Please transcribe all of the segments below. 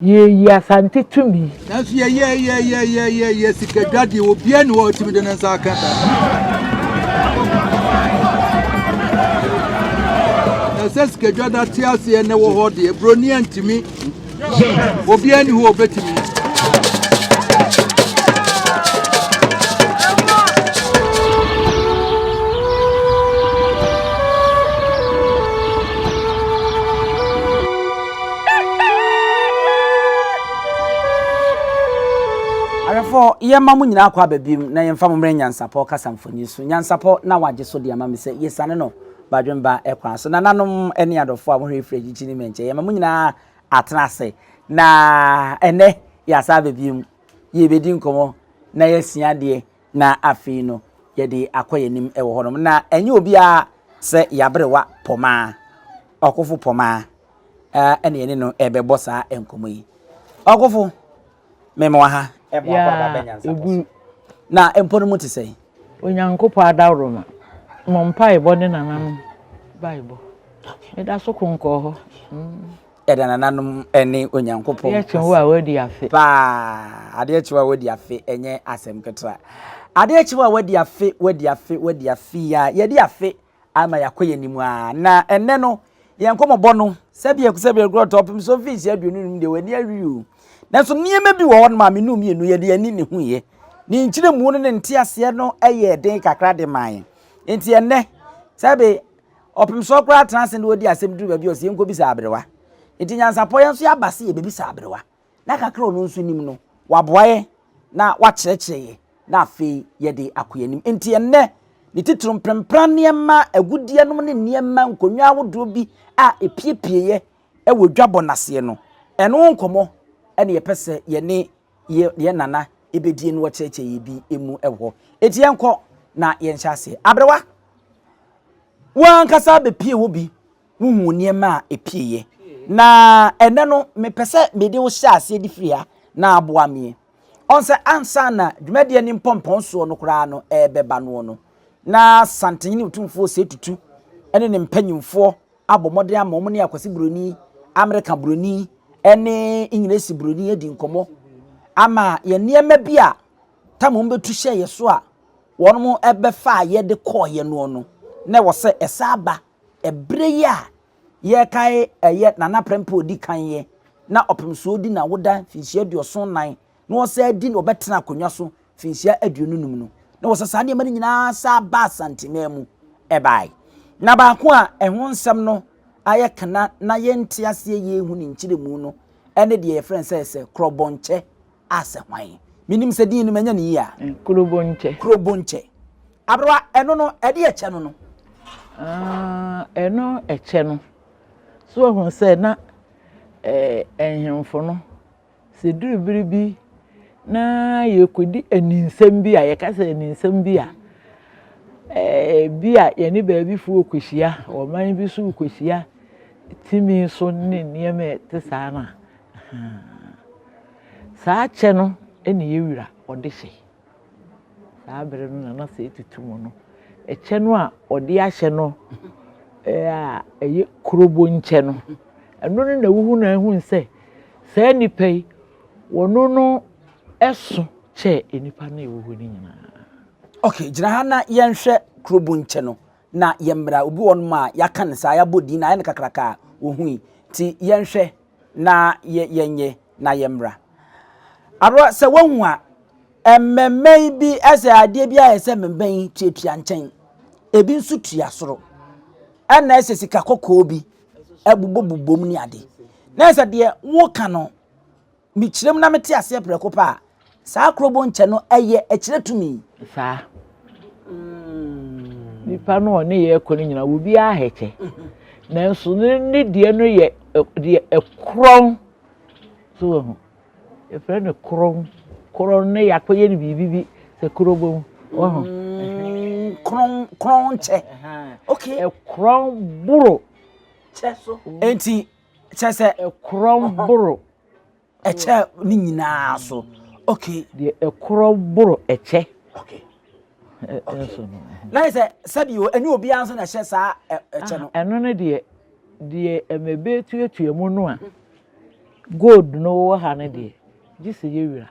Ye asante to me. Nanso ye sikadwade obia ne wo timi de nansa akata. Na sikadwada tiase ye ne wo ho de broni antimi. Obia ne ho obetimi. For ye mamu nyina kwa babim na yemfa momre nyansapo kasamfoni so nyansapo na waje so de amame se yesane no badwemba ekwa so nananom ene adofo a mo hwe fregi chini menche ye mamu nyina atenase na ene yasa babim ye bedi nkomo na yesia de na afi no ye de akoyenim ewo honom na enye obi a se yabrewa poma okofo poma ene ene no ebebo sa enkomo yi okofo memo ha ebu na emponu muti sei onyankopo adawroma mompa ebo ne nananum bible eda so konko ho eda nananum ene onyankopo ye chewo a wadi afe pa ade chewo wadi afe enye asem ketra ade chewo wadi afe ya ye di afe ama yakoye nimu a na enne no ye nkomobo no sebie grow top so fees aduonum de wani awiu nanso niema bi wo hon ma me num yenu ye de ani ne hu ye ni nkyire mu no ne nte ase no eye den kakra de man enti enne sabe opim so kra transe no odi asem duru ba bi o se enko bi sa abrewa enti nyansapo ye nso ya base ye bebi sa abrewa na kakra ono nso nim no waboaye na wakyerɛkyerɛ na afi ye de akoyanim enti enne ni titrum prempran niema agudie no ne niema nkonwa wodo bi a epiepie ye ewo dwabɔ nase no eno nkomo ene ye pese ye ne ye nana ebedie no wacheche ye bi emu ewo eti enko na ye nhyase abrewa wan kasa be pie wo bi wuhu niema epie ye na ene no me pese me de wo hyase di fria na aboa me onse ansa na dwumade ni mpompon so no kura no ebeba no na santeni utumfo se tutu ene ne mpanyimfo abomode amom ne akwase broni America broni ene English broni edi nkomo ama ye niema bi a tamom betu hye ye so a wonmo ebefa ye de koye no na wo se esaba ebre ya ye kai eye nana prempo odi kan ye na opemso odi na woda finhia aduoson nan na wo se adi no betena akonwa so finhia aduonunum no na wo se sa de mani nyina sa ba santimemu ebai na ba ko a ehwo nsem no aye kana na ye ntiase ye hu ni nkyiremu no ene de ye friend se krobonche ase hwan minim se din no manya ne yi a krobonche abroa eno no ede ye che no eno eche no so hu se na ehemfo no se duru biribi na ye kodi aninsem bi a ye ka se aninsem bi a bia ye ni baabi fu okohia o man bi su okohia timi so ne nieme te saa na saa che no ene ye wira ode hye saa bere no na se tutumu no eche no a ode ahye no eye krobonche no eno no na wuhu na hu nse saa nipai wono no eso che enipa na wuhu ni nyina. Okay, jina hana yenhwe krobonche no na yemra obi won ma yaka ne sa yabodi na ye kakraka ohui ti yenhwe na yenye na yemra aro se wahu a emmemmei bi ase ade bi ayese mmemben tuatua nchen ebi nso tua soro ana ese sika kokko bi abubobubom ni ade na ese de wo ka no mi kirem na mete ase preko pa sa krobonche no eye ekire tumi saa nipa no ne ye ko ni nyina wo bi aheche na nso ne die no ye de ekron so ho e friend kron ne yakoye ni bibi se krobom ho kron che okay ekron buro cheso enti chese ekron buro eche ni nyina so okay de ekron buro eche okay eso no na ise sadio eni obi anso na hye saa eche no eno ne de emebe tuatua mu no a gold no ha ne de gise yewira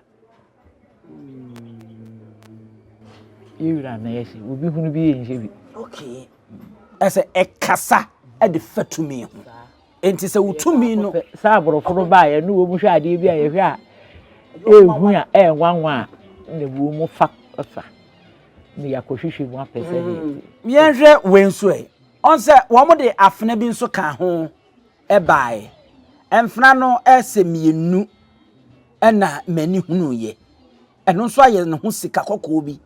yewira na yesi obi hunu bi yenhye bi okay ese ekasa e de fatumi ho enti se wutumi no sa aborofo ba ye no wo mu hwe ade bi a ye hwe a ehu a enwanwa ne wo mu fa ni yakohwehwe mu apese ni yenhwe wenso e on se wo mo de afena bi nso ka ho e bae emfena no ese mienu ena mani hunu ye eno nso aye ne ho sika kokko bi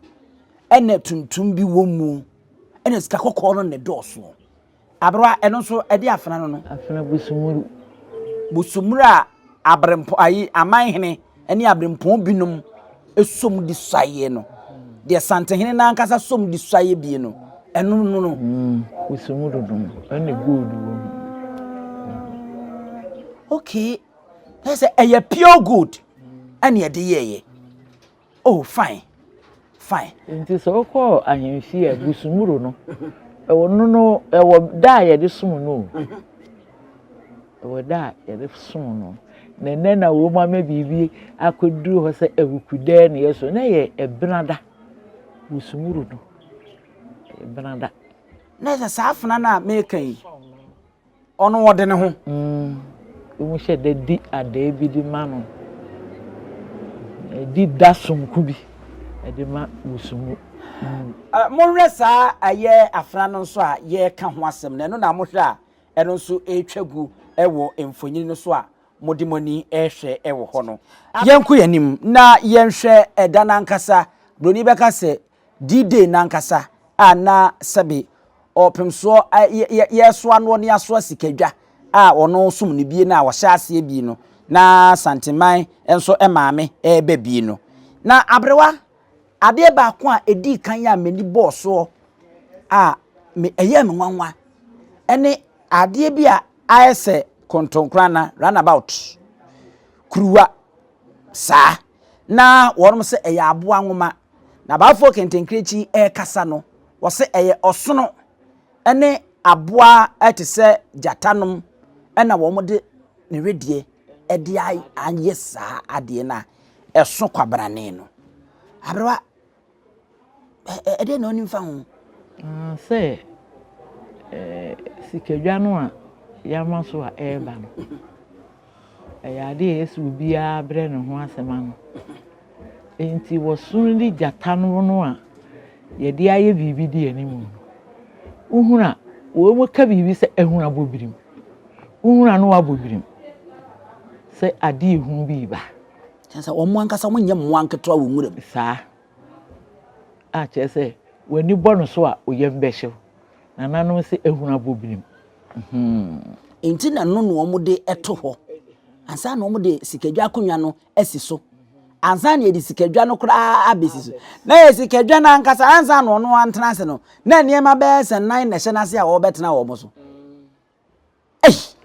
ena tuntum bi wo mu ena sika kokko no ne doso abra eno nso e de afena no afena busumuru a abrempo ayi amanhene ene abrempo binom esom di saye no de santehene na ankasa som di saye bi no eno no busumuru dum ene gold wo okay that's a pure good and ye de ye oh fine nti so ko ahemfi a busumuru no ewo no ewo da ye de som no ewo da ye de som no nene na wo ma bibi akoduru ho se ewukude na yeso na ye ebenada busumuru no ebenada na sa afuna na mekan ono wode ne ho mu hye de di ade bi di ma no di dasonku bi de ma busumu mo resa aye afra no so a ye ka ho asem na no na mo hwe a eno so etwagu ewo emfonyin no so a modimoni ehwe ewo ho no yenku yanim na yenhwe eda nankasa broni beka se D-Day nankasa ana sabe opemso yeso ano ne aso sikadwa a ono sum ne bie na wo hyase bi no na santeman enso emaame ebe bi no na abrewa ade ba ko a edi kan ya mani boso a me eye me nwanwa ene ade bi a ayese kontonkra na runabout kruwa sa na worum se eye aboa nwoma na bafo kentenkrechi kasa no wo se eye osono ene aboa etese jatanom ena wo mo de ne redie ede anye saa ade na eso kwabrane no abrewa ede no nimfa ho se sikadwa no a yama so a eba no ade yesu bia bre ne ho asema no enti wo sunli jatanom no a ye de aye bibi de animu uhuna wo mo ka bibi se ehuna bobirim uhuna no abobirim se ade ehun bi ba sense wo mo ankasa mo nyem mo anketo a wo nwuram saa a chese wani bonu so a oyem behyew na nanom se ehuna bobirim enti na no no mo de eto ho ansa na mo de sikadwa akonwa no asi so ansa na edi sikadwa no kura abesi so na sikadwa na ankasa ansa na no antena se no na niema be se nan na hye na se a wo betena wo mo so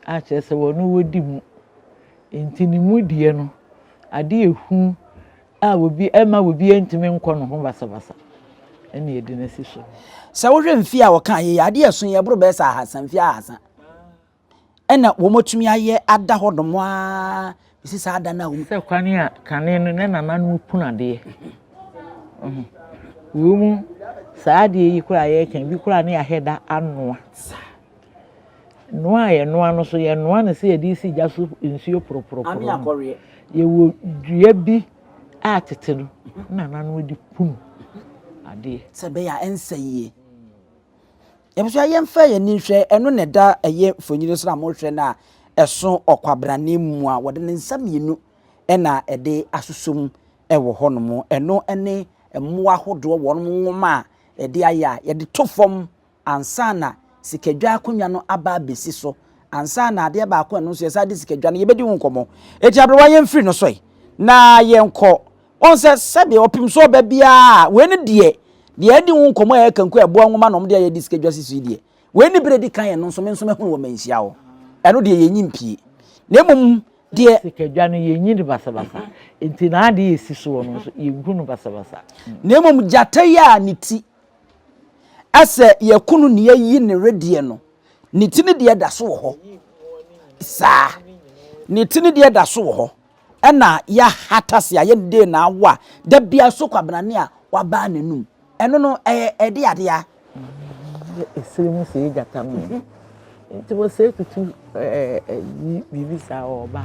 a chese wonu wodi mu enti ni mu die no ade ehu a obi ema obi entime nkọ no ho basabasa ene edi na si so se wo hwe mfi a wo kan ye ade esun ye bro be sa hasan fi hasan ena wo motumi aye ada hodom a bisi sa ada na wo se kwani a kane no ne nana no punade wo mu sa ade yi kura ye kan bi kura ne aheda anoa noa ye noa no so ye noa ne se ye di si jaso nsuo propropro ami akore ye wo dua bi a tete no nana no di punu ade se be ya ensaye ebuso ye mfa ye ni hwe eno ne da eye fonyire so na mo hwe na eso okwabrane mu a wode ne nsam yenu ena ede asusum ewo honom eno ene emu ahodo wonom nwoma ede aya ye de tofom ansa na sikadwa akonwa no aba besi so ansa na ade ba akon no so yesa de sikadwa no ye bedi wonkomo eti abrewa ye mfiri no so na ye nko on se sebe opim so ba bia we ne de edi wonkomo ya kanku ebo nwoma no mde ya de sikadwa sisu de we ne bredi kan ye no so menso mehu wo manhia wo eno de ye nyimpie na emum de sikadwa no ye nyini basabasa enti na ade esi so no so ye gunu basabasa na emum jataya niti ase ye kunu ne yi ne redie no niti ne de da so ho sa ne tini de da so ho na ya hatase aye de na awa da bia so kwabrane a waba nanum eno no de ade a esirimu se gata no nti wo se tutu bibi sa oba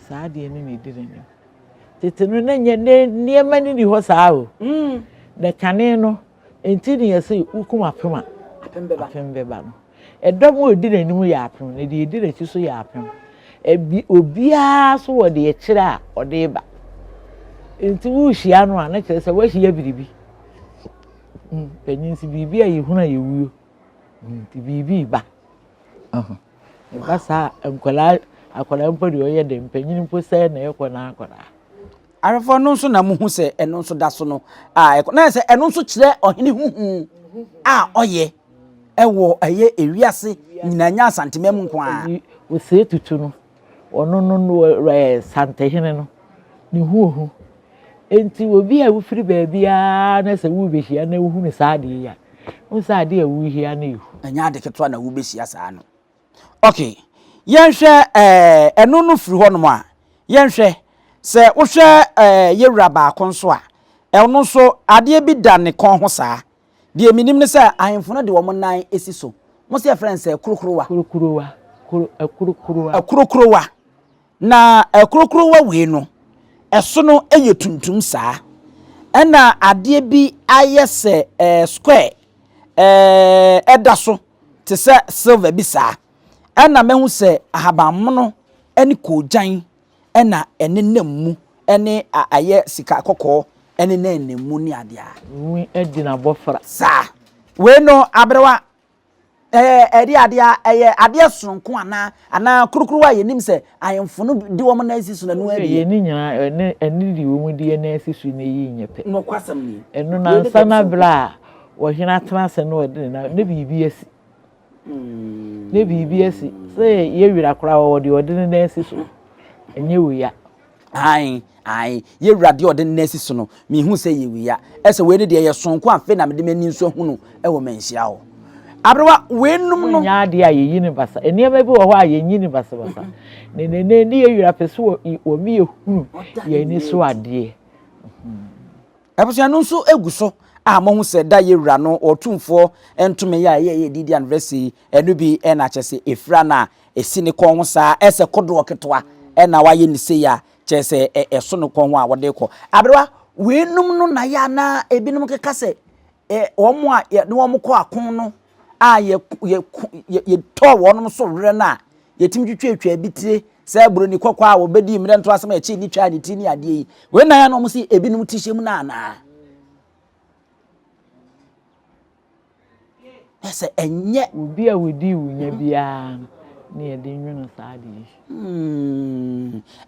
saa de ni ne dire ni tete no na nye ne mani ni ho saa o da kane no enti ne yesi ukuma pema apembeba no edom o di nanim ya apem ne de di rechi so ya apem obia so wo de ekire a ode ba enti wo hia no a na kire se wo hia biribi penyin si biribi a yehuna yewuo nti biribi ba ba sa akwala mpodi oye de penyin mpo se na ekona akwala arefo no so na muhu se eno so da so no na se eno so kire ohene huhu oye ewo eye ewiase nyinanya santemem nkwa wo se tutu no ono no santehene no ni huhu enti obi a wufiri baabia na se wo behia na wo hu ne saade ya wo saade a wo hia na ehu anya de keto na wo behia saa no okay yenhwe eno no firi ho no a yenhwe se wo hwe yewura ba konso a eno so ade bi da ne kon ho saa de minim ne se ahemfo no de wo nan esi so mo se friends kurukuruwa na kurukuruwa we no eso no eye tuntum saa na ade bi ayese square edaso te se silver bi saa na mehu se ahabammono ene kojan na ene nammu ene aye sika kokko ene na enemu ni ade a wi edina bofra saa we no abrewa ade ade ade sonko ana kurukuruwa yenim se ayemfo no di wo na asisu na no ade ye ni nyina ene di wo mu di na asisu na yi nyepe no kwasam ni eno na sana bra wo hina transe no ade na bibi asi ne bibi asi se ye wira kura wo de ode na asisu enye wo ya ai ye wrade ode na asisu no mi hu se ye wo ya ese we ne de ye sonko afi na me de mani nso hu no e wo manhia ho abrewa wenum no nya de ayeyi ne basa eniema bi wo ho ayeyi ne basa ne ye wira peso wo mi ehunu ye ni so ade ebusia no nso eguso mo hu se da ye wura no otumfo entume ya ye didi anniversary enu bi na chese efra na esi ne kon ho saa ese kodo ketwa na wa ye ni se ya chese eso no kon ho a wode ko abrewa wenum no na ya na ebinum keka se omo a ne wo ko akon no ye to wonum so were na yetim twetwa bitire sa buru ni kokwa a wo bedi mire nto asem echi ni twa ni ti ni ade yi we na ya no mo si ebinum tihyem na na ese enye obi a wodi wunya bia na ye de nwunu saade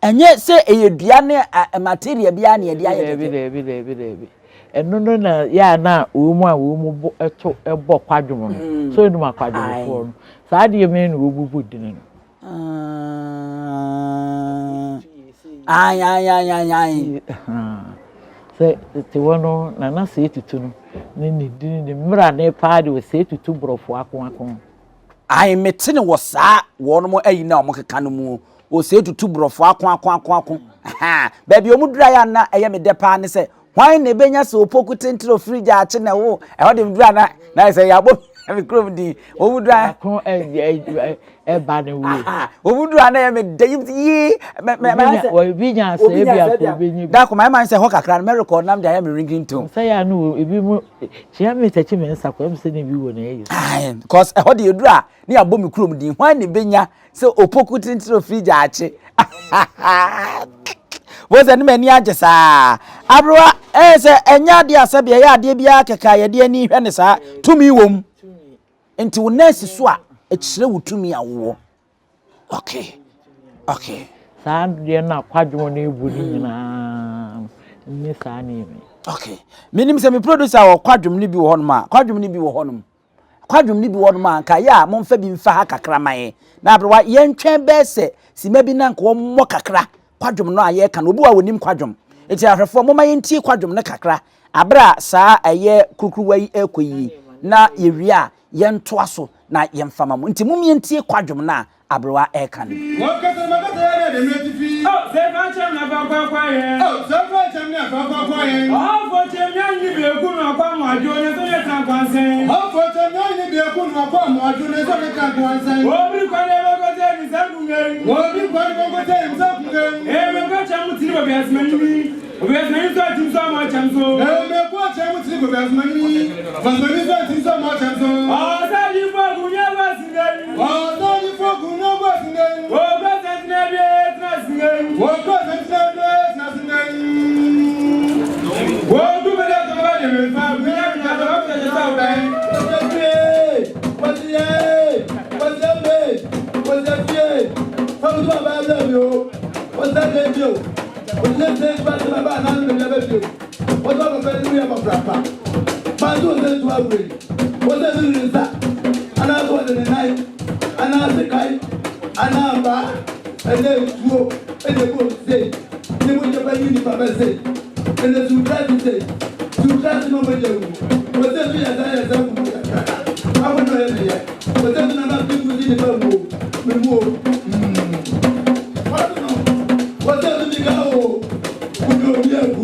enye se eyedua ne material bia na ye de aye de eno no na ya na wo mu eto ebo kwadwom no so enu makwadwom fo no saade ye me na wo bubu din no ai se te wono na se tutu no ne din ne mra ne paade wo se tutu brofo akon ai metene wo saa wono mo ayi na o mo keka no mu o se tutu brofo akon ba bi o mu dura ya na eye me de pa ne se hwan ne benya se opoku tentro fridge a che na wo e ho de dura na se ya bo me krom di o mu dura akon ba ne wo o mu dura na ya me de yi me bi nya se bi akon benyi da ko my man se ho kakra me record nam da ya me ringing tone say ya no ebi mu chia me tachi me nsa ko me se ne bi wo na yi because e ho de dura ni abo me krom di hwan ne benya se opoku tentro fridge a che was an many agesa abroa se enya de asabia ya de bia keka ye de ani hwe ne sa tumi wom enti wo nurse so a ekire wo tumi awo okay sa de na kwadwo na ebu ni nyina ni sa ni me okay minim se me producer wo kwadwom ni bi wo honom a kwadwom ni bi wo honom a ka ya mo mfa bi mfa ha kakra man na abroa ye ntwen be se sima bi na nka wo mo kakra kwadwom no aye ka no obi wa wonim kwadwom eti ahwefo mo ma yentie kwadwom ne kakra abra saa aye kukuruwa yi ekoyi na yewie a yentoa so na yemfama mu nti mumientie kwadwom na abrewa eka no wakata makata ya de metifi oh se fa chem na fa kwa ye oh se fa chem na fa kwa ye oh fo chem nya nyi be ku no kwa mo ajo ne so ye tan kwansen oh fo chem nya nyi be ku no kwa mo ajo ne so ye tan kwansen oh bi kwa le ko te ni sa ku ngai oh bi kwa le ko te ni sa ku ngai e me ko chem ti bo bi asmani obi asmani so tim so mo chem so e me ko chem ti bo bi asmani asmani so tim so mo chem so oh sa di fo ku nya wa singai oh sa di fo ku no wa singai oh ba sa singai na singai oh ba sa singai na singai oh du be da ba de me fa bu ya na da ba de sa ba what's that radio? What's that say about the baba and the level? What's up with the real papa? Bandu said to agree. What's that doing that? And I was in the night, and I was the guy, and I'm back, and then two, and the book say, they would have a uniform say, and the two classes say, two classes no matter what's that we are there? I won't know yet. But then I'm not people in the phone. We move. What's that to me go? We go here, we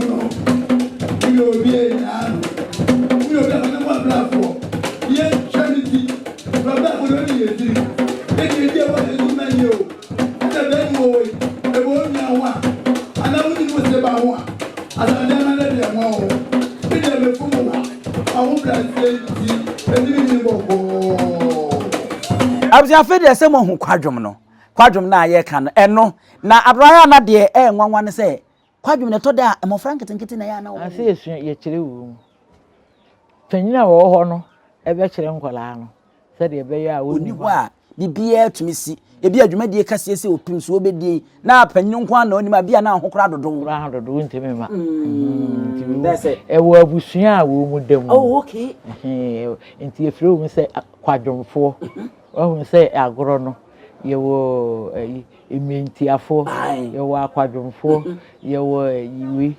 go here now. We don't have no platform. Yes, charity. But that would only be a they can get what they do menu. And the bed boy, the boy now. And I wouldn't was about one. As I never let them know. We never fool. I won't say, and you go. Abia fe de se mo hu kwadwom na ye ka no eno na abraya na de nwanwa ne se kwadwom ne to da mo franketenkete na ya na wo ase yesu ye kire wo tanyina wo ho no e be kire nkola no se de be ya wo ni ho a bibia tumisi ebi adwumadie kase se opim so obedie na panyin nko na onim abia na ahokora dodo ntimi ma ntimi e wo abusua a wo mu dem oh okay enti efire wo se kwadwomfo wo se agoro no yewo ementiafo yewo akwadwomfo yewo yiwi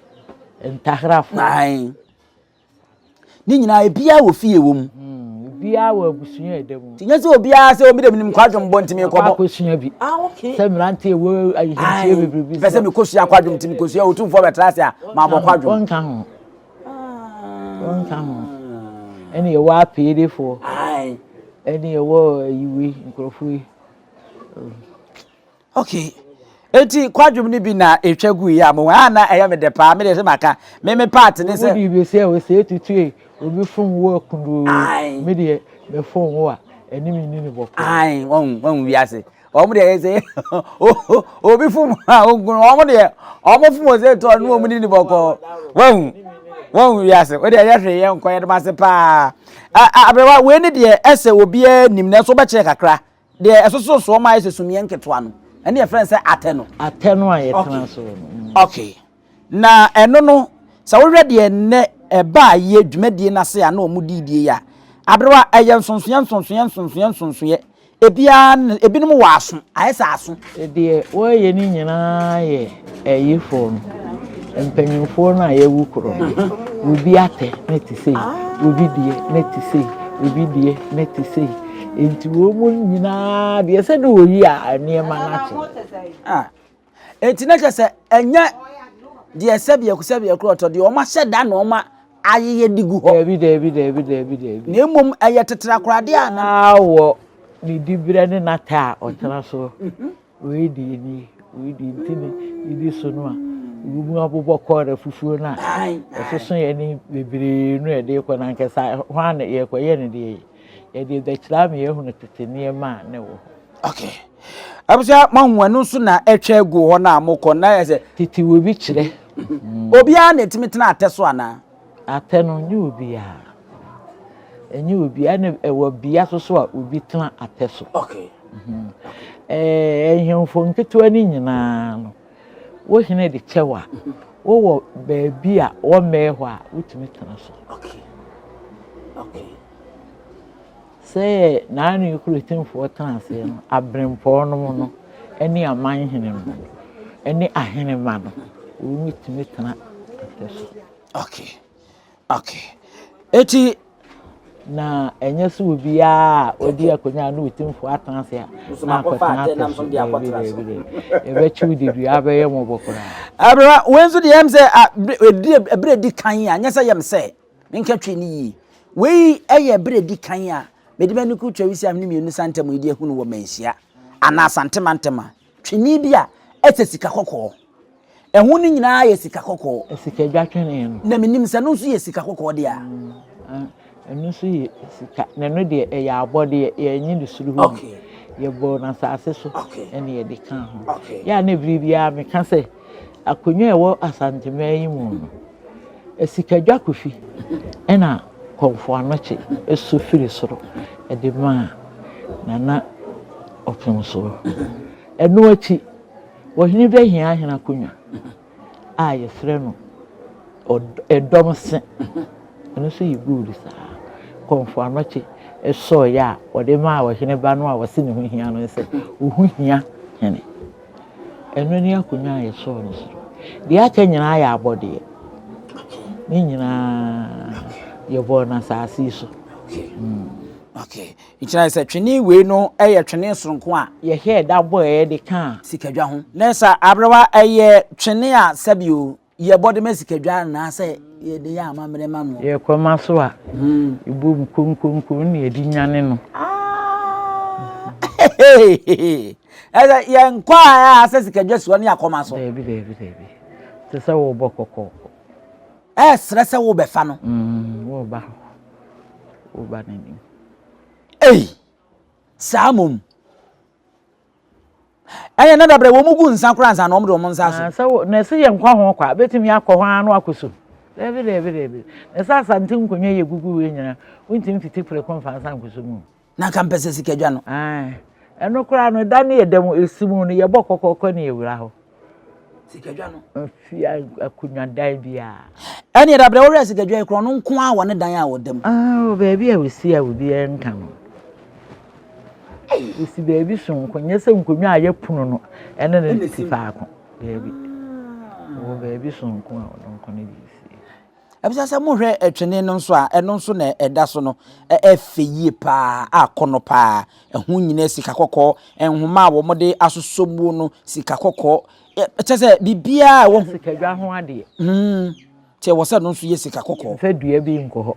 entahrafo ni nyina ebia wo fie wo mu bia wo abusua edem tinya se obia se omi dem nim kwadwom bo ntimi kobo akosua bi okay se mrante wo ayihintie bebrebe pese me kosua kwadwom ntimi kosua otumfo betrase a ma bo kwadwom onka ho eni yewo apedefo eni yewo yiwi nkrofo okay eti kwadwom ni bi na etwagu ya mo ana eya me de pa me de se maka me part ni se we be say we say tutue obi fun wo kundu me de me fun wo a eni mi ni boko won wi ase o mo de se obi fun a ogun o mo de o mo fun wo se to nu o mo ni boko won wi ase o de ya hwe ye nko ye de ma se pa abrewa we ni de ese obi anim na so be kire kakra de esoso so ma ese sumie nketwa no ene ye friend say ateno a ye transfer okay na eno no sa wo hwe de ne eba ye dwumadie na se ya na omudidie ya abrewa eye nsonsoye ebia ebinom wa aso ayesa aso de wo ye ni nyina ye eyifo no empanyimfo na ye wukro obi ate na ti sei obi die na ti sei obi die na ti sei enti wo mu nyina de se de wo yi a niema na che enti na che se enya de sebia kroto de o ma hyeda na o ma ayeye digu ho David na emom eye tetra krade ana awo ni dibire ne nata o tena so we di ntini idi so no a umu abobo kore fufuo na eso ye ni bebere no e de ko na nkesa hwan ye ko ye ne de ye de chira me ye hu ne tete niema ne wo okay abusia manwanu so na etwa egu ho na amoko na ye se titi wo bi kire obi a na timitena ateso ana ateno nyi obi a enyi obi a ewo bia so a obi tena ateso okay ehemfo nketo ani nyina no wo hene de chewa wo wo baabi a wo meho a wotumi tena so okay say na anu yekrutimfo tena se no abrempo no no eni aman hene no eni ahene ma no wo wotumi tena ateso okay eti na enye so obiya odi akonya no timfo atanse a na akotana ebe chiudi dua abeye mo bokora abra wenzo de yam se ebre di kan a nyesa yam se menka twini yi wei eye ebre di kan a mede bani ku twawisi am ne mienu santem edi ehunu wo manhia ana santemantema twini bia etesika kokko ehun ni nyina ye sika kokko esika dwatwene no na menim se no so ye sika kokko de a enu so ye sika na no de e ya abode ye nyi de suru ho ye bo na saase so ene ye de kan ho ya na bribia me ka se akonwa ewo asantema yi mu no esika dwakofi ena konfo anoche eso firi soro e de ma na opun so enu achi wo hini be hia hina konwa a ye frɛ no edom se enu so yi good sa konfo anoche eso ya wo de ma wo hini ba no a wo se ne hu hia no se wo hu hia hene enu ni akonwa ye so no so de acha nyina ya abode ni nyina ye bo na saasi so okay ichina se twene we no eye twene soronko a ye he da boy e de kan sikadwa ho nesa abrewa eye twene a sabio ye bode me sikadwa na se ye de ya amamre ma no ye kwama so a ibu mkunkunkun ne edi nyane no eza ye nkwa a se sikadwa so ne akoma so debi te se wo bokoko srese wo be fa no wo ba nani samum aya na dabre wo mugu nsa kura nsa na omdo mo nsa so so na se ye nkwa ho kwa betimi akọ ho anu akoso debi na sa sante nkonwa ye gugu we nyina wontim fiti pre konfansa nkoso mu na kan pese sikadwa no eno kura no da ne yedam esimu no ye bokokoko ne ewura ho sikadwa no fi akunwa dan bia ene dabre wo re sikadwa e kro no nko a wo ne dan a wo dem baby a wesi a obi enka no wesi baby so nkonye se nkonwa a ye puno no ene ne sifaako baby baby so nko a no nko ne disi abisa se mo hwe etwene no nso a eno nso na eda so no efeyie pa akono pa ehu nyina sika kokko enhoma wo mode asosomu no sika kokko chese bibia wo sikadwa ho ade tie wo se no nso ye sika kokko fa dua bi nko ho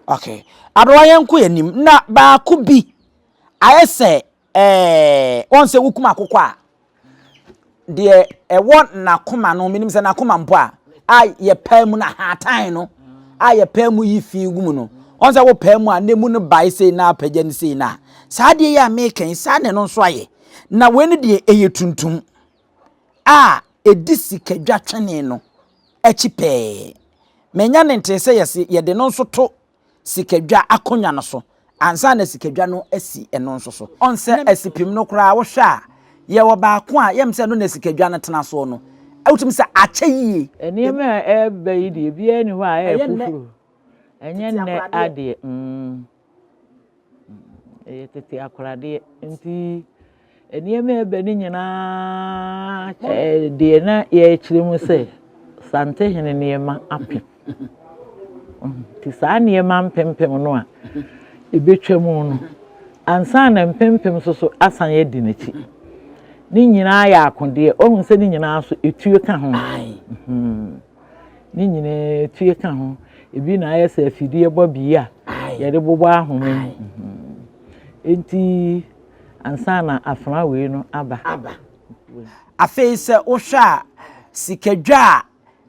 okay adwa yenko yanim na ba ko bi ayese onse wukuma akokko a de ewo na koma no minim se na koma mpo a ye pamu na hatan no ye pamu yi fi gumu no onse wo pamu a nemu no bai sei na apagya ni sei na saa de ya meken saa ne no nso aye na weni de eye tuntum edi sikadwa twene no echi pe menya ne ntese ye de no nso to sikadwa akonya no so ansa na sikadwa no asi eno nso so onse asipim no kra wo hwa ye wo ba ko a yem se no na sikadwa no tena so no awutum se akyeyie enema ebe di bia ni ho a fufuru enye ne ade tete akorade nti enema ebe ni nyina de na ye kyeremu se sante hene nema apem ti sa nema mpempem no a ebetwemu no ansa na mpempem so asan ye di nachi ni nyina ya akode ohun se ni nyina so etue ka ho ni nyina etue ka ho ebi na ayese afidie bobia ye de bobo ahome enti ansa na afra we no aba afei se wohwa sikadwa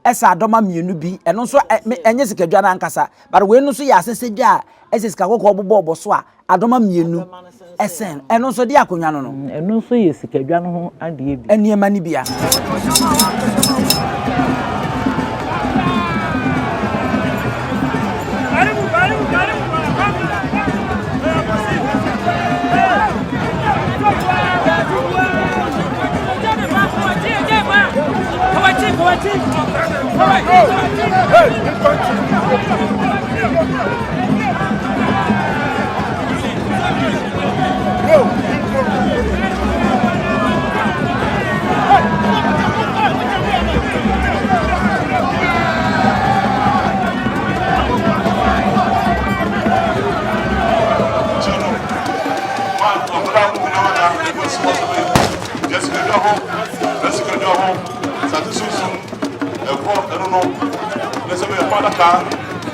esa adoma mienu bi eno nso enye sikadwa na ankasa but we no so ya asesedwa ese sikakoko bobo so a adoma mienu esen eno nso de akonwa no no eno nso ye sikadwa no ho ade bi eniema ni bia sunsun ɛkɔ ɛno no ne sɛ meyɛ fa daka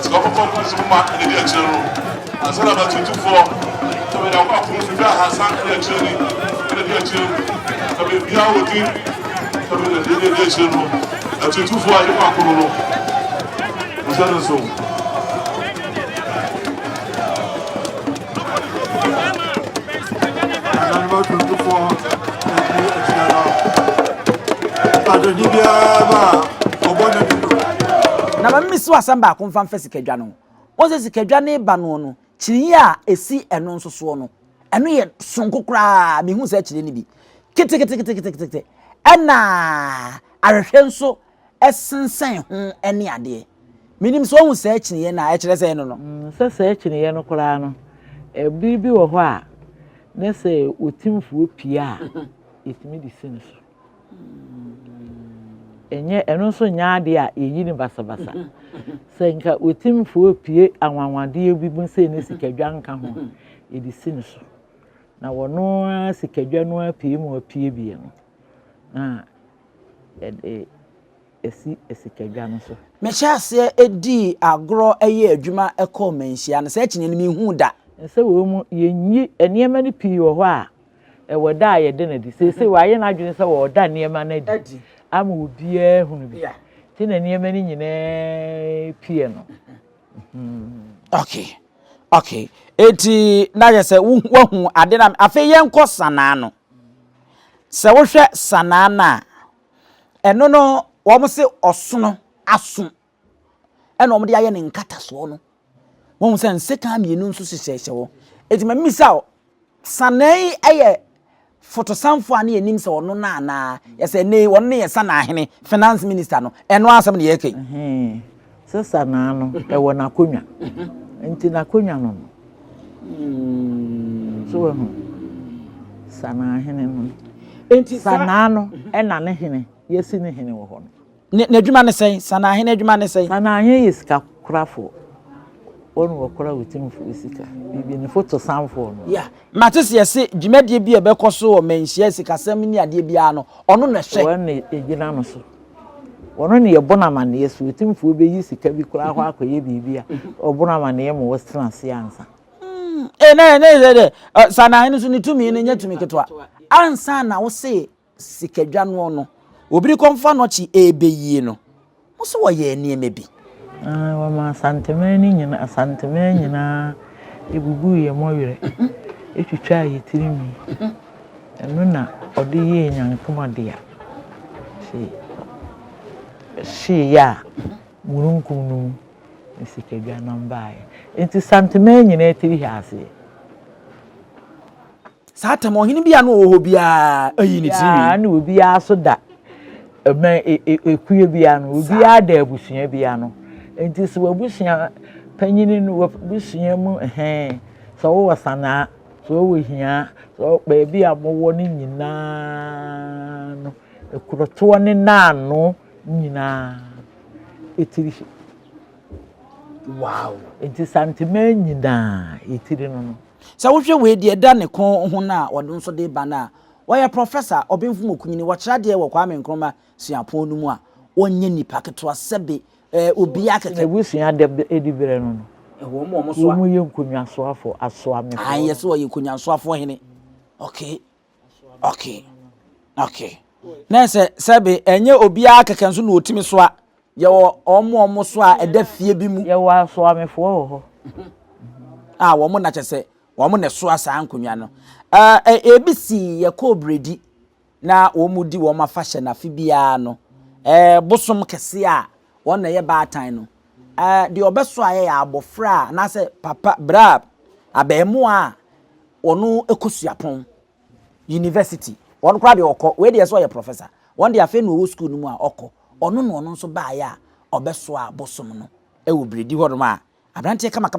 sika ɔkɔkɔ polisi mu ma ɛne di akyire no ansa na bɛtutufoɔ sɛ meyɛ akɔ akoro fifi ahasa ne akyire ni ɛne di akyire sɛ biribiara wɔ din sɛ meyɛ di akyire no atutufoɔ a yɛkɔ akoro no ɔsɛ no so na mammi so asam ba ko mfa sikadwa no won se sikadwa ne ba no no kyiri a esi eno nso so no eno ye sonko kra me hu se kyiri ne bi kete ana ahwehwe nso esensen ho ene ade minim so hu se kyiri ye na e kyere se no no se kyiri ye no kra no bibi wo ho a ne se otimfuo pia etimi di sin so enye eno so nyaade a yeyi ni basabasa se nka otimfuo pie anwanwade ebibu se ne sikadwa nka ho edi sin so na wono sikadwa no apie mu apie bie no na esikadwa no so me hyase edi agro eye adwuma ekọ manhia no se kyene ni hu da se wo mu yenyi enema ni pii wo ho a ewoda a yede na di se wa ye na adwene se wo da enema na di ama obi ehunu bi ti na enema ni nyine pie no okay eti na ye se wo hu ade na afi ye nko sana no se wo hwe sana na eno no wo mo se osono aso eno mo de aye ne nkata so no won se nseka mienu nso hyehyehye wo eti mamisa sanai eye fotosanfo ane enim se wono na na ye se nei wono ne ye sana ahene finance minister no eno asem ne ye kai se sana no e wona konwa enti na konwa no so wo sana ahene no enti sana no e na ne hene yesi ne hene wo ho no na adwuma ne sei sana ahene adwuma ne sei sana ahene yesika krafo onu wakora wetimfu isika bibi ne foto samfo no ya matese yesi dwumadie bi ebekoso o manhia sikasam ni ade bia no ono na hwe won ne egina no so wono ne yebona mane yesu wetimfu obeyi sika bi kura ho akoye bibia obona mane mo western siansa ne sana hene so ni tumi ne nya tumi ketwa ansa na wo se sikadwa no no obiri komfa no chi ebeyi no wo se wo ye ne emebi wama santemani nyina ebubu ye moyere etwitwa yitirimi eno na ode ye nyankomade a she ya murunkum no sikadwa namba enti santemani nyina etiri hase satam ohini bia no oho bia ayi ni tiri ya na obi aso da ekuye bia no obi ada abusua bia no enti se wabusia panyini no wabusia mu so wo wasana so wo hia so baabi amowo ni nyina no ekuroto ne naano nyina etiri wow enti santime nyina etiri no sa wo hwe we de da ne kon ho na wode nso de ba na woyɛ professor obemfum okunyini wo kyerɛ de wo Kwame Nkrumah suapon no mu a wonye nipa ketwa sebe obi akeke ebusua de edibere no wo mo so wo mu ye nkonwa so afo aso amefo yes wo ye nkonwa so afo hene okay na sebe enye obi akeke nso na otimi so a ye wo omo so a eda fie bi mu ye wo aso amefo ho wo mo na kyese wo mo ne so asa nkonwa no ebisi ye ko bredi na wo mu di wo ma fashion na fi bia no bosom kese a won na ye baatan no de obeso aye ya abofra na se papa bra abemu a onu ekosuapon university won kra de okọ we de so ye professor won de afa no school no mu a okọ onu no onu nso ba ya obeso a bosom no wo bredi hodom a abrante kama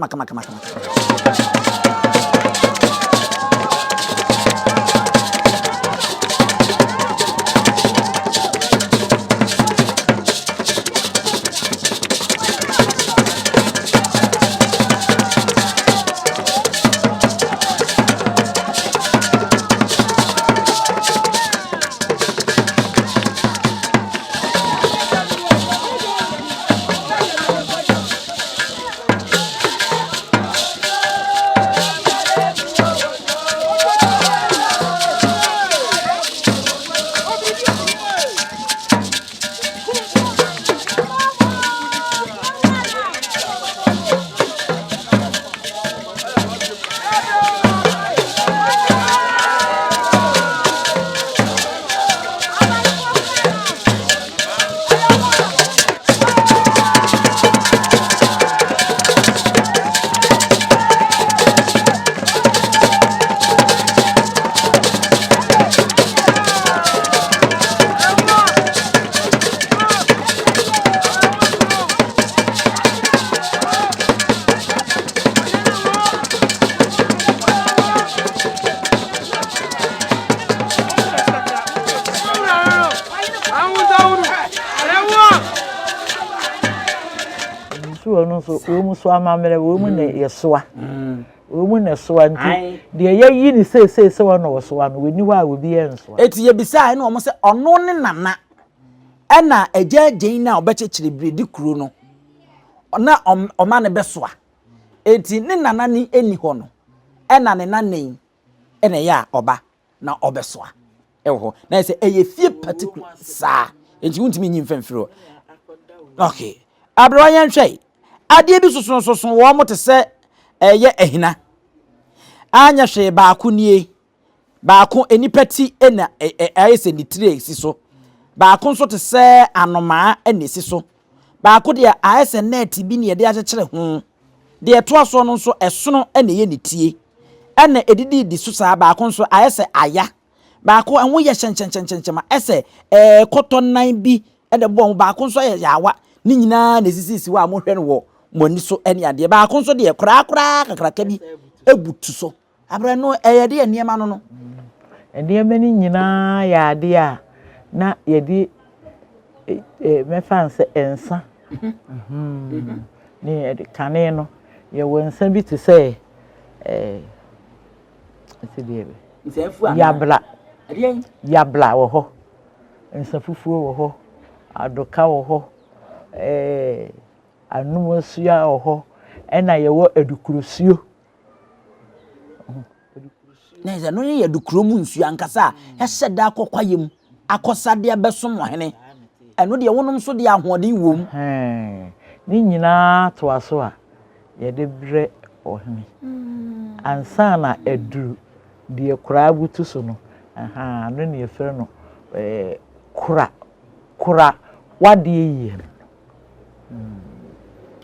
so no so wo mu so amamere wo mu ne yesoa wo mu ne soa nti de ye ni se wo no wo soa no weni wa wo bi ensoa eti ye bisa na omo se ono ne nana ena agyaagyen na obechechire bredi kuro no na oma ne besoa eti ne nana ni eni ho no ena ne nanen ena ya oba na obesoa ewo na se eye fie particular sa enti wuntimi nyi mfamfiro okay abro yan hwei ade bi soso wo mo te se eye ehina anya hwe baako nie baako enipati ena ayese ni tire si so baako nso te se anoma ena si so baako de ayese net bi ne de akyekere ho de to aso no nso esono ena ye ni tie ena edidi di so sa baako nso ayese aya baako enwo ye chenchenchenchenchema ese koton nan bi ede bo baako nso ye yawa ni nyina na sisi wa mo hwe no wo moni so ene ade baako nso de kra kakraka bi ebutu so abra no eye de niema no no niema ni nyina ya ade a na ye di mefanse ensa ni kane no ye wonsa bi te say ese yabla yabla wo ho ensa fufuo wo ho adoka wo ho anumusua wo ho ena ye wo edukurusuo na ze no ye dukuro mu nsuo ankasa ya hyeda akokwayem akosade abesom ohene eno de wonom so de ahoden wom ni nyina to aso a ye de bre ohene ansa na eduru de kura butu so no no ne yefre no kura wade yi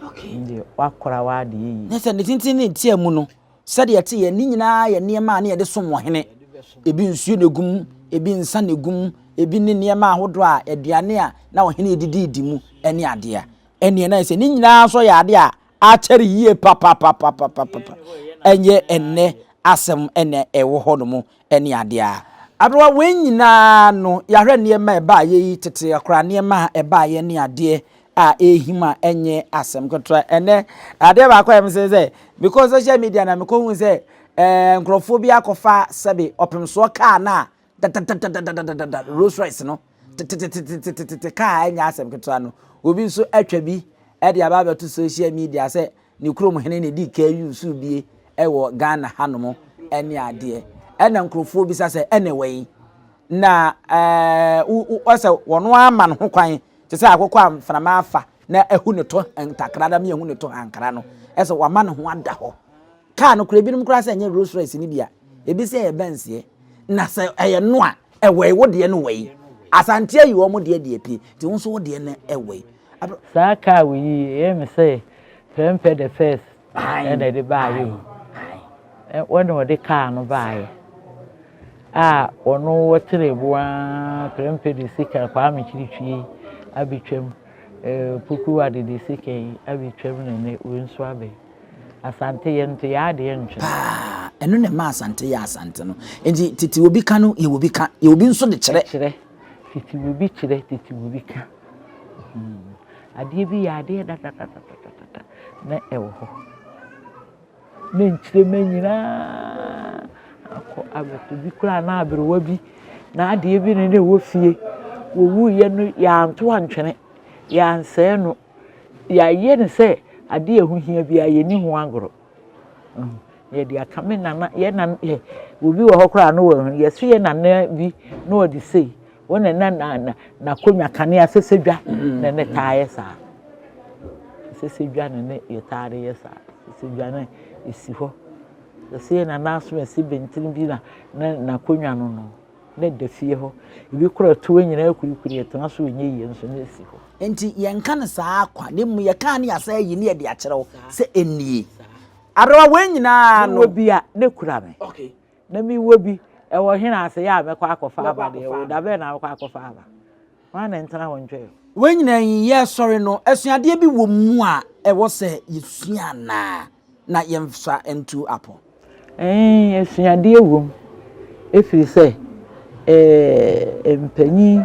okay ndi wakura wade yi nese ne tintin ne tie mu no sade yete ye ni nyina ye niema na ye de som ohene ebi nsuo negum ebi nsa negum ebi ne niema ahodo a aduane a na ohene edidi mu ene ade a ene na se ni nyina so ya ade a akere yie papa enye enne asem ene ewo ho no mu ene ade a abrowa wenyina no yahwe niema eba ye tete akra niema eba ye ne ade a ehima enye asem kotra ene ade ba kwa mse because social media na me ko hu se nkrofo bi akofa sebe opemso ka na Rolls Royce no ka enya asem kotra no obi nso atwa bi e de aba to social media se ni krom hene ne di ka yusu bie ewo Ghana hanomo ene ade ene nkrofo bi sase ene wei na ose wono ama no ho kwan te se akokwa amframa afa na ehu ne to ntakrada me ehu ne to ankara no ese wama ne ho ada ho ka no kura binum kura se nye Rolls Royce ni bia ebi se e bensie na se eye no a ewe wo de no wei asante ayi wo mo de pie ti won so wo de ne ewe sa ka wi e me se pempe the first and the buy when wo de ka no buy ono wotre bua pempe de sika kwa me chiritwie abitwam puku ade de sika abitwam ne wonso abe asante ye nto ya de ntwe eno ne ma asante ya asante no enti titi obi ka no ye obi ka ye obi nso de kire titi obi kire titi obi ka ade bi ya ade da na ewo ho ne nkire manyina akọ abeto bi kura na aberewa bi na ade bi ne wo fie wo wu ye no ya anto antwene ya nse no ya ye ne se ade ehu hia bi aye ni ho agoro ye dia kame na ye na obi wo hokora no wo ye so ye na na bi no odi sei wona na konwa kane asesedwa na ne taaye sa asesedwa ne ye taare ye sa asesedwa na esi ho se na naso esi bentin bi na konwa no no na defie ho ibi kora to nyina akurikuri etona so nye ye nso na esi ho enti yenka ne saa kwa ne mu ye ka ne asa yi ne ye de akyerew se enie arawa wenyina no bi a ne kura me okay na mi wo bi e wo hena ase ya me kwa akofa aba de wo da be na kwa akofa aba wa na ntana wo ntwe wenyina ye sorry no asuade bi wo mu a e wo se yesua na yemfa entu apo asuade wo efiri se empanyi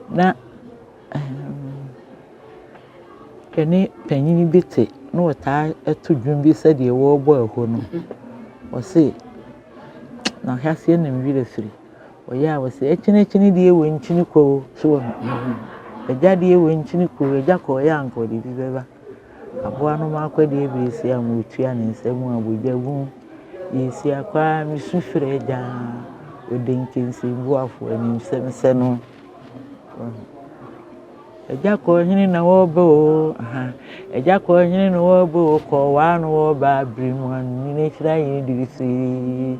na ene panyini bete no wata eto dwum bi se de wo bo eho no o se na hase na mwire firi o ya wo se echine de ewo nchini ko so eja de ewo nchini ko eja ko ya anko de bi beba aboa no makwade ebirisi amutua ne nsemu abojabu yesi akwa misufre eja odenkensi buafo ani semse no eja ko hini na wo bo eja ko hini na wo bo ko wa no wo ba brimwan ni ne kira yin dirisi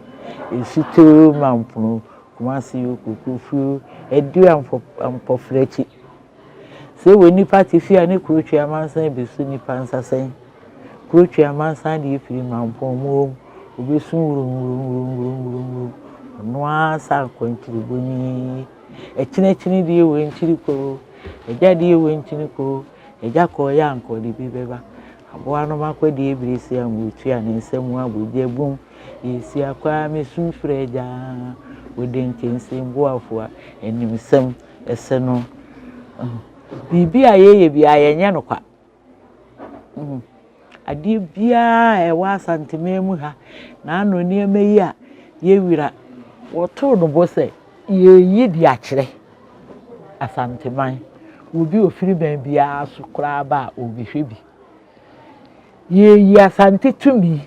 esito mampuno kumasi okukufu edu ampoflechi se we nipa ti fi ani kurochi amansan besu nipa nsasen kurochi amansan de firi mampo mo obesu wuru no asa kwantiri boni echine de we nchiri ko eja de we nchiri ko eja ko ya anko de bi beba aboa no makwade ebirisi amutua ne nsemu aboje bum yesi akwa mesu freja odenkense mboafo enimsem eseno bibi ayeye bi ayenye no kwa adi bia ewa santimemu ha na ano niema yi a ye wira woto no bose ye yi di akire asanteman obi ofiri ban bia so kra ba obi hwebi ye yi asante tumi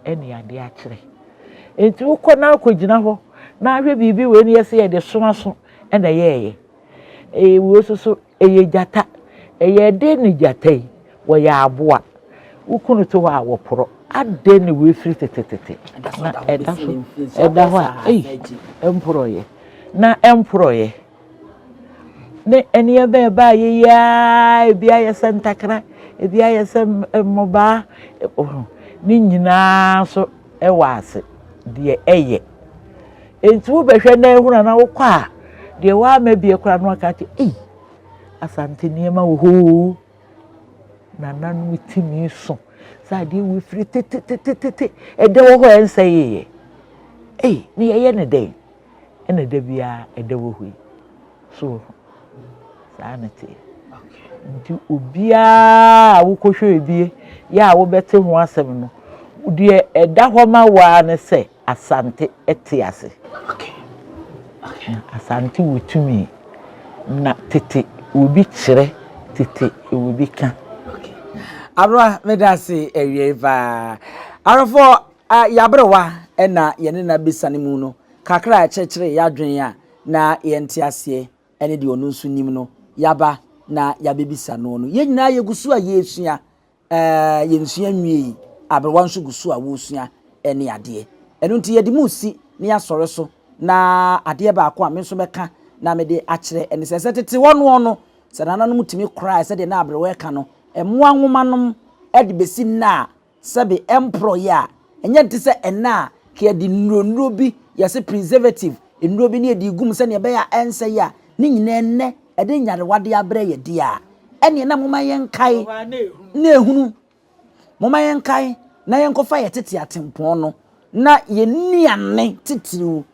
eni ade akire enti ukona akogina ho na hwe bibi we ni yese ye de somaso ena yeye wo so eye jata eye de ni jatai wo ya aboa ukunu to wa woporo ade ni we firi tetete na eda ho emporoye na emporoye ne eni ebe ba ye ya bia ye sentakra bia ye sem moba ni nyina so ewase de eye entu behwe na ehuna na wokwa de wa ma bie kura no aka ti asante niema wo ho na nanu timi so sa de we firi tete ede wo ho enseye ni ye ne de ene de bia ede wo hu so sanity nti obia wo kohwe ebie ya wo bete ho asem no de eda ho ma wa ne se asante etiase asante wutumi na tete obi kire tete obi kan abra medase ewieva arofo yabrewa na yene na besane mu no kakra chekere yadwen a na yente ase ene de onu nso nim no yaba na yabebisa no no yenyina yegusu a yesua yensua nwie abrewa nso gusu a wosua ene ade eno nti yedi musi ne asore so na ade ba akwa me nso beka na me de akire ene sese tete wono no sanana no mutimi cry se de na abrewa ka no emwa nwomanom ede besi na sebe employer enye nti se ena ke de nuro bi yese preservative nuro bi ne de gum se ne be ya ense ya ni nyina enne ede nyarewade abre ye dia ene na moma yenkai na ehunu moma yenkai na yenkofa ye tete atempon no na ye niane titiru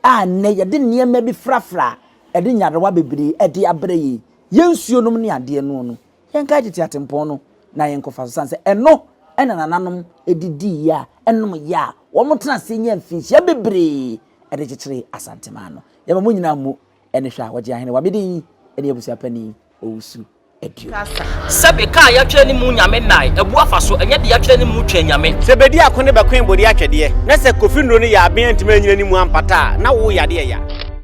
a ne ye de niema bi frafra ede nyarewa bebre ede abre ye yensuo nom ne ade no yenkai tete atempon no na yenkofa so sanse eno ena nananom edidi ya enom ya wo motena senya mfinchi ya bebre ede kekere asantema no ye ba munyina mu ene hwa wode ahene wa bedin ene abusia pani owusu edio sebe ka ya twere ni mu nyame nai ebu afa so enye de ya twere ni mu twa nyame sebedi akone be kwen bodi atwede na se kofi nro ni ya aben ntime nyina ni mu ampata na wo yade ya